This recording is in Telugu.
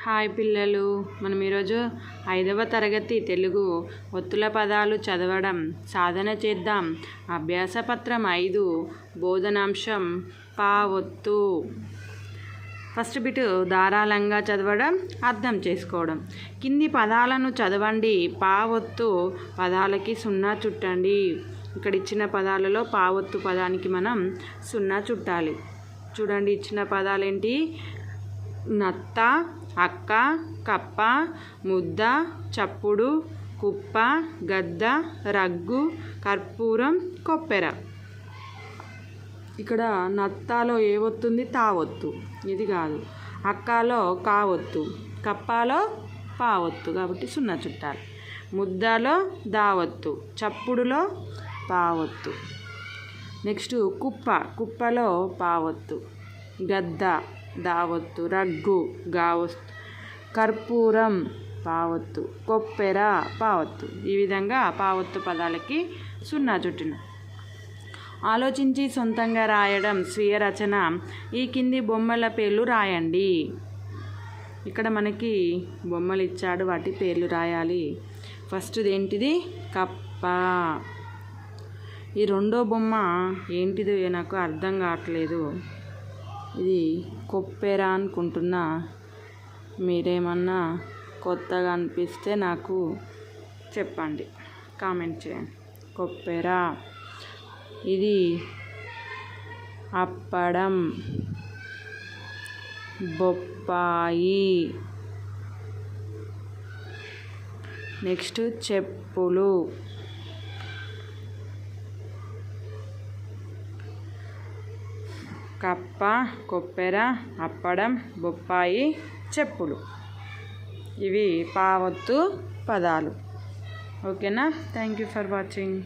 హాయ్ పిల్లలు, మనం ఈరోజు 5వ తరగతి తెలుగు ఒత్తుల పదాలు చదవడం సాధన చేద్దాం. అభ్యాస పత్రం 5 బోధనాంశం పా ఒత్తు. ఫస్ట్ బిట్ ధారాళంగా చదవడం, అర్థం చేసుకోవడం. కింది పదాలను చదవండి. పా ఒత్తు పదాలకి 0 చుట్టండి. ఇక్కడ ఇచ్చిన పదాలలో పా ఒత్తు పదానికి మనం 0 చుట్టాలి. చూడండి, ఇచ్చిన పదాలేంటి? నత్త, అక్క, కప్ప, ముద్ద, చప్పుడు, కుప్ప, గద్ద, రగ్గు, కర్పూరం, కొప్పెర. ఇక్కడ నత్తాలో ఏ ఒత్తుంది? తా ఒత్తు, ఇది కాదు. అక్కలో కా ఒత్తు, కప్పలో పా ఒత్తు, కాబట్టి 0 చుట్టాలి. ముద్దలో దా ఒత్తు, చప్పుడులో పా ఒత్తు. నెక్స్ట్ కుప్ప, కుప్పలో పా ఒత్తు, గద్ద దావత్తు, రగ్గు గావత్తు, కర్పూరం పావత్తు, కొప్పెర పావత్తు. ఈ విధంగా పావత్తు పదాలకి 0 చుట్టిన. ఆలోచించి సొంతంగా రాయడం స్వీయ రచన. ఈ కింది బొమ్మల పేర్లు రాయండి. ఇక్కడ మనకి బొమ్మలు ఇచ్చాడు, వాటి పేర్లు రాయాలి. ఫస్ట్ది ఏంటిది? కప్ప. ఈ రెండో బొమ్మ ఏంటిదో నాకు అర్థం కావట్లేదు. ఇది కొప్పెర అనుకుంటున్నా. మీరేమన్నా కొత్తగా అనిపిస్తే నాకు చెప్పండి, కామెంట్ చేయండి. కొప్పెర. ఇది అప్పడం, బొప్పాయి. నెక్స్ట్ చెప్పులు. కప్ప, కొప్పెర, అప్పడం, బొప్పాయి, చెప్పులు. ఇవి పావత్తు పదాలు. ఓకేనా? Thank you for watching.